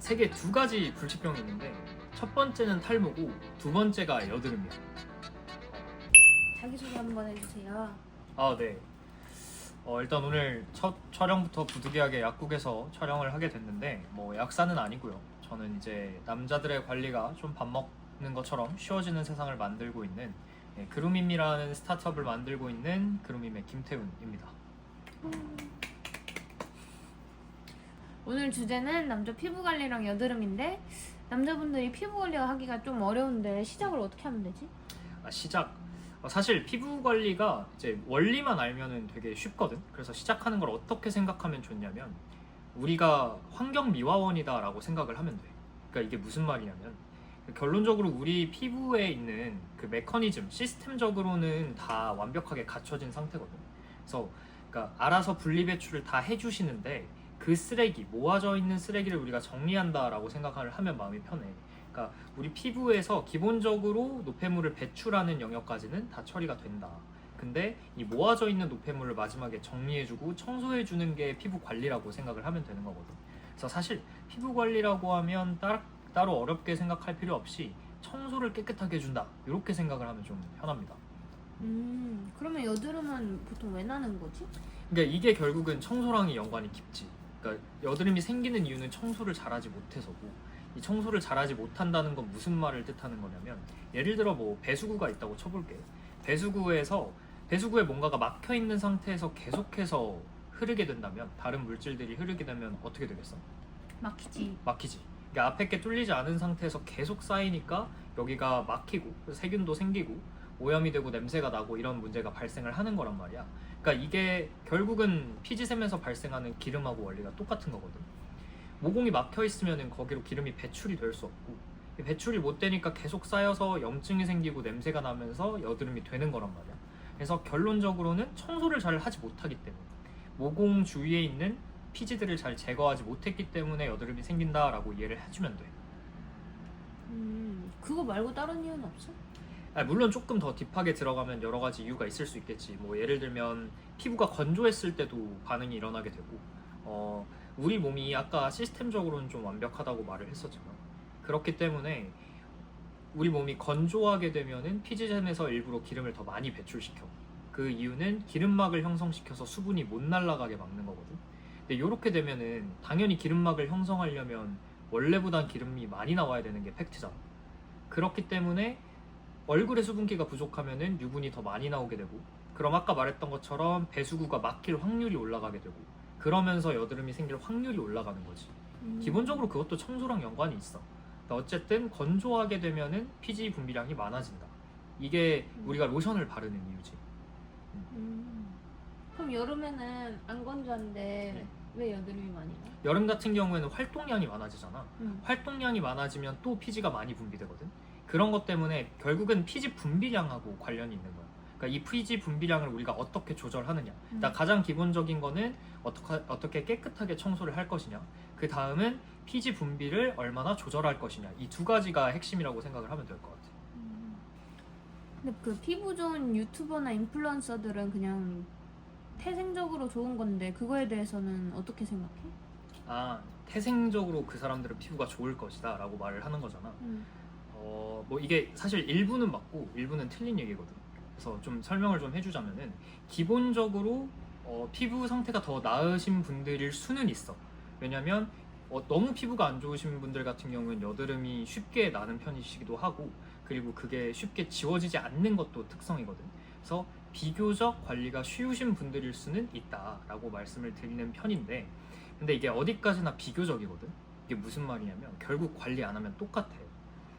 세계 두 가지 불치병이 있는데 첫 번째는 탈모고 두 번째가 여드름이야. 자기소개 한번 해주세요. 아, 네. 일단 오늘 첫 촬영부터 부득이하게 약국에서 촬영을 하게 됐는데 약사는 아니고요. 저는 이제 남자들의 관리가 좀 밥 먹는 것처럼 쉬워지는 세상을 만들고 있는 그루밈이라는 스타트업을 만들고 있는 그루밈의 김태훈입니다. 오늘 주제는 남자 피부 관리랑 여드름인데 남자분들이 피부 관리 하기가 좀 어려운데 시작을 어떻게 하면 되지? 시작. 사실 피부 관리가 이제 원리만 알면은 되게 쉽거든. 그래서 시작하는 걸 어떻게 생각하면 좋냐면 우리가 환경미화원이다라고 생각을 하면 돼. 그러니까 이게 무슨 말이냐면 결론적으로 우리 피부에 있는 그 메커니즘, 시스템적으로는 다 완벽하게 갖춰진 상태거든. 그래서 그러니까 알아서 분리배출을 다 해주시는데 그 쓰레기, 모아져 있는 쓰레기를 우리가 정리한다라고 생각을 하면 마음이 편해. 그러니까 우리 피부에서 기본적으로 노폐물을 배출하는 영역까지는 다 처리가 된다. 근데 이 모아져 있는 노폐물을 마지막에 정리해주고 청소해주는 게 피부 관리라고 생각을 하면 되는 거거든. 그래서 사실 피부 관리라고 하면 따로 어렵게 생각할 필요 없이 청소를 깨끗하게 해준다. 이렇게 생각을 하면 좀 편합니다. 그러면 여드름은 보통 왜 나는 거지? 그러니까 이게 결국은 청소랑이 연관이 깊지. 그러니까 여드름이 생기는 이유는 청소를 잘하지 못해서고, 이 청소를 잘하지 못한다는 건 무슨 말을 뜻하는 거냐면 예를 들어 배수구가 있다고 쳐볼게. 배수구에 뭔가가 막혀 있는 상태에서 계속해서 흐르게 된다면, 다른 물질들이 흐르게 되면 어떻게 되겠어? 막히지. 막히지. 그러니까 앞에 게 뚫리지 않은 상태에서 계속 쌓이니까 여기가 막히고 세균도 생기고 오염이 되고 냄새가 나고 이런 문제가 발생을 하는 거란 말이야. 그러니까 이게 결국은 피지샘에서 발생하는 기름하고 원리가 똑같은 거거든. 모공이 막혀 있으면 거기로 기름이 배출이 될 수 없고, 배출이 못 되니까 계속 쌓여서 염증이 생기고 냄새가 나면서 여드름이 되는 거란 말이야. 그래서 결론적으로는 청소를 잘 하지 못하기 때문에, 모공 주위에 있는 피지들을 잘 제거하지 못했기 때문에 여드름이 생긴다라고 이해를 해주면 돼. 그거 말고 다른 이유는 없어? 물론 조금 더 딥하게 들어가면 여러 가지 이유가 있을 수 있겠지. 예를 들면 피부가 건조했을 때도 반응이 일어나게 되고, 우리 몸이 아까 시스템적으로는 좀 완벽하다고 말을 했었잖아. 그렇기 때문에 우리 몸이 건조하게 되면은 피지샘에서 일부러 기름을 더 많이 배출시켜. 그 이유는 기름막을 형성시켜서 수분이 못 날아가게 막는 거거든. 근데 이렇게 되면은 당연히 기름막을 형성하려면 원래보단 기름이 많이 나와야 되는 게 팩트잖아. 그렇기 때문에 얼굴에 수분기가 부족하면은 유분이 더 많이 나오게 되고, 그럼 아까 말했던 것처럼 배수구가 막힐 확률이 올라가게 되고, 그러면서 여드름이 생길 확률이 올라가는 거지. 기본적으로 그것도 청소랑 연관이 있어. 그러니까 어쨌든 건조하게 되면은 피지 분비량이 많아진다. 이게 우리가 로션을 바르는 이유지. 그럼 여름에는 안 건조한데 왜 여드름이 많이 나? 여름 같은 경우에는 활동량이 많아지잖아. 음. 활동량이 많아지면 또 피지가 많이 분비되거든. 그런 것 때문에 결국은 피지 분비량하고 관련이 있는 거야. 그러니까 이 피지 분비량을 우리가 어떻게 조절하느냐. 일단 가장 기본적인 거는 어떻게 깨끗하게 청소를 할 것이냐. 그 다음은 피지 분비를 얼마나 조절할 것이냐. 이 두 가지가 핵심이라고 생각을 하면 될 것 같아. 근데 그 피부 좋은 유튜버나 인플루언서들은 그냥 태생적으로 좋은 건데 그거에 대해서는 어떻게 생각해? 태생적으로 그 사람들은 피부가 좋을 것이다 라고 말을 하는 거잖아. 이게 사실 일부는 맞고 일부는 틀린 얘기거든. 그래서 좀 설명을 좀 해주자면은, 기본적으로 피부 상태가 더 나으신 분들일 수는 있어. 왜냐면 너무 피부가 안 좋으신 분들 같은 경우는 여드름이 쉽게 나는 편이시기도 하고, 그리고 그게 쉽게 지워지지 않는 것도 특성이거든. 그래서 비교적 관리가 쉬우신 분들일 수는 있다라고 말씀을 드리는 편인데, 근데 이게 어디까지나 비교적이거든. 이게 무슨 말이냐면 결국 관리 안 하면 똑같아.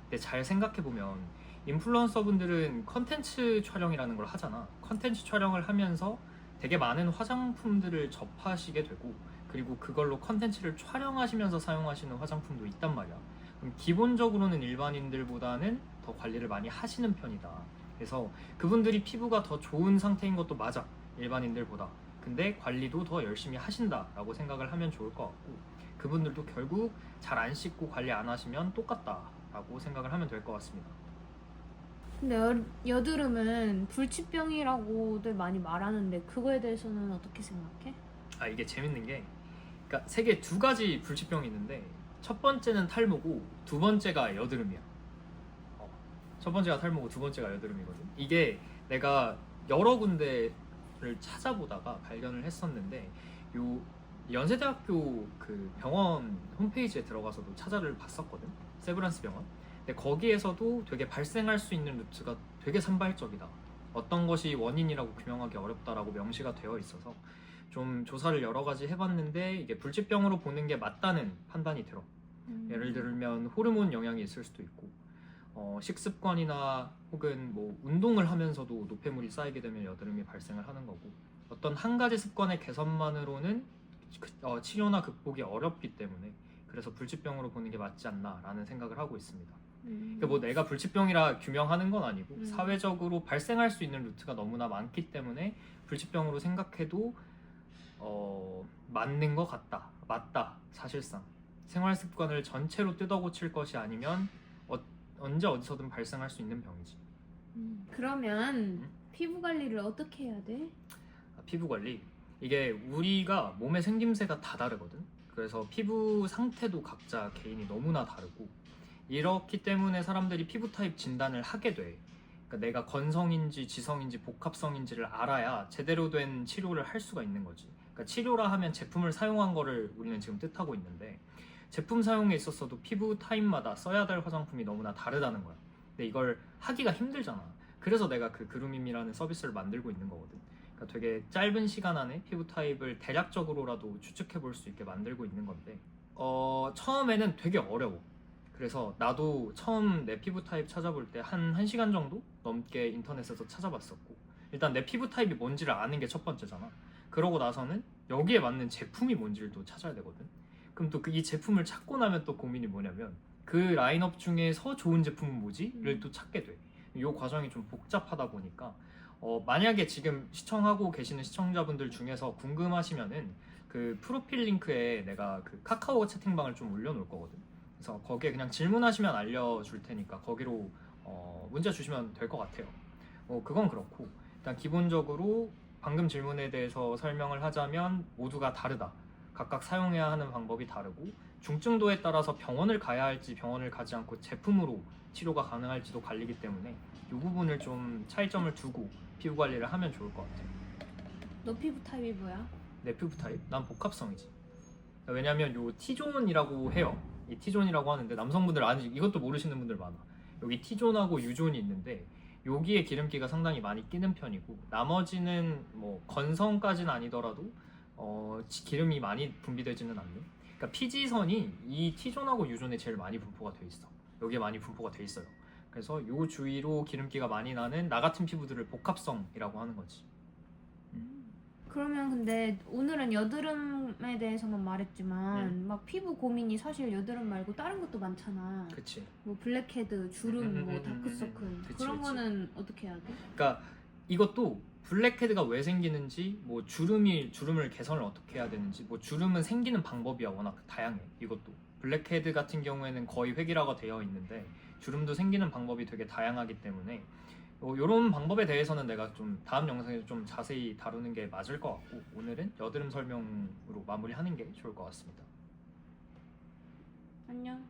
근데 잘 생각해보면 인플루언서 분들은 컨텐츠 촬영이라는 걸 하잖아. 컨텐츠 촬영을 하면서 되게 많은 화장품들을 접하시게 되고, 그리고 그걸로 컨텐츠를 촬영하시면서 사용하시는 화장품도 있단 말이야. 그럼 기본적으로는 일반인들보다는 더 관리를 많이 하시는 편이다. 그래서 그분들이 피부가 더 좋은 상태인 것도 맞아, 일반인들보다. 근데 관리도 더 열심히 하신다라고 생각을 하면 좋을 것 같고, 그분들도 결국 잘 안 씻고 관리 안 하시면 똑같다라고 생각을 하면 될 것 같습니다. 근데 여드름은 불치병이라고들 많이 말하는데 그거에 대해서는 어떻게 생각해? 이게 재밌는 게, 그러니까 세계 두 가지 불치병이 있는데 첫 번째는 탈모고 두 번째가 여드름이야. 첫 번째가 탈모고 두 번째가 여드름이거든. 이게 내가 여러 군데를 찾아보다가 발견을 했었는데 요 연세대학교 그 병원 홈페이지에 들어가서도 찾아를 봤었거든. 세브란스 병원. 근데 거기에서도 되게 발생할 수 있는 루트가 되게 산발적이다. 어떤 것이 원인이라고 규명하기 어렵다라고 명시가 되어 있어서 좀 조사를 여러 가지 해봤는데 이게 불치병으로 보는 게 맞다는 판단이 들어. 예를 들면 호르몬 영향이 있을 수도 있고 식습관이나 혹은 뭐 운동을 하면서도 노폐물이 쌓이게 되면 여드름이 발생을 하는 거고 어떤 한 가지 습관의 개선만으로는 치료나 극복이 어렵기 때문에 그래서 불치병으로 보는 게 맞지 않나라는 생각을 하고 있습니다. 그러니까 뭐 내가 불치병이라 규명하는 건 아니고 사회적으로 발생할 수 있는 루트가 너무나 많기 때문에 불치병으로 생각해도 맞는 것 같다. 맞다. 사실상 생활 습관을 전체로 뜯어고칠 것이 아니면 언제 어디서든 발생할 수 있는 병이지. 그러면 피부 관리를 어떻게 해야 돼? 피부 관리 이게 우리가 몸의 생김새가 다 다르거든. 그래서 피부 상태도 각자 개인이 너무나 다르고 이렇기 때문에 사람들이 피부 타입 진단을 하게 돼. 그러니까 내가 건성인지 지성인지 복합성인지를 알아야 제대로 된 치료를 할 수가 있는 거지. 그러니까 치료라 하면 제품을 사용한 거를 우리는 지금 뜻하고 있는데 제품 사용에 있어서도 피부 타입마다 써야 될 화장품이 너무나 다르다는 거야. 근데 이걸 하기가 힘들잖아. 그래서 내가 그 그루밈이라는 서비스를 만들고 있는 거거든. 그러니까 되게 짧은 시간 안에 피부 타입을 대략적으로라도 추측해 볼 수 있게 만들고 있는 건데 처음에는 되게 어려워. 그래서 나도 처음 내 피부 타입 찾아볼 때 한 1시간 정도 넘게 인터넷에서 찾아봤었고 일단 내 피부 타입이 뭔지를 아는 게 첫 번째잖아. 그러고 나서는 여기에 맞는 제품이 뭔지를 또 찾아야 되거든. 그럼 또 이 제품을 찾고 나면 또 고민이 뭐냐면 그 라인업 중에서 좋은 제품은 뭐지?를 또 찾게 돼. 이 과정이 좀 복잡하다 보니까 만약에 지금 시청하고 계시는 시청자분들 중에서 궁금하시면은 그 프로필 링크에 내가 그 카카오 채팅방을 좀 올려놓을 거거든. 그래서 거기에 그냥 질문하시면 알려줄 테니까 거기로 문자 주시면 될 것 같아요. 그건 그렇고 일단 기본적으로 방금 질문에 대해서 설명을 하자면 모두가 다르다. 각각 사용해야 하는 방법이 다르고 중증도에 따라서 병원을 가야 할지 병원을 가지 않고 제품으로 치료가 가능할지도 갈리기 때문에 이 부분을 좀 차이점을 두고 피부 관리를 하면 좋을 것 같아요. 너 피부 타입이 뭐야? 내 피부 타입? 난 복합성이지. 왜냐면 요 T존이라고 해요. 이 T존이라고 하는데 남성분들 아니 이것도 모르시는 분들 많아. 여기 T존하고 U존이 있는데 여기에 기름기가 상당히 많이 끼는 편이고 나머지는 뭐 건성까지는 아니더라도 기름이 많이 분비되지는 않는. 그러니까 피지선이 이 T존하고 U존에 제일 많이 분포가 돼 있어. 여기에 많이 분포가 돼 있어요. 그래서 요 주위로 기름기가 많이 나는 나 같은 피부들을 복합성이라고 하는 거지. 그러면 근데 오늘은 여드름에 대해서만 말했지만 막 피부 고민이 사실 여드름 말고 다른 것도 많잖아. 그치. 뭐 블랙헤드, 주름, 뭐 다크서클 그치, 그런 그치. 거는 어떻게 해야 돼? 그러니까 이것도 블랙헤드가 왜 생기는지 뭐 주름을 개선을 어떻게 해야 되는지 뭐 주름은 생기는 방법이야 워낙 다양해. 이것도 블랙헤드 같은 경우에는 거의 획일화가 되어 있는데 주름도 생기는 방법이 되게 다양하기 때문에 이런 방법에 대해서는 내가 좀 다음 영상에서 좀 자세히 다루는 게 맞을 것 같고 오늘은 여드름 설명으로 마무리하는 게 좋을 것 같습니다. 안녕.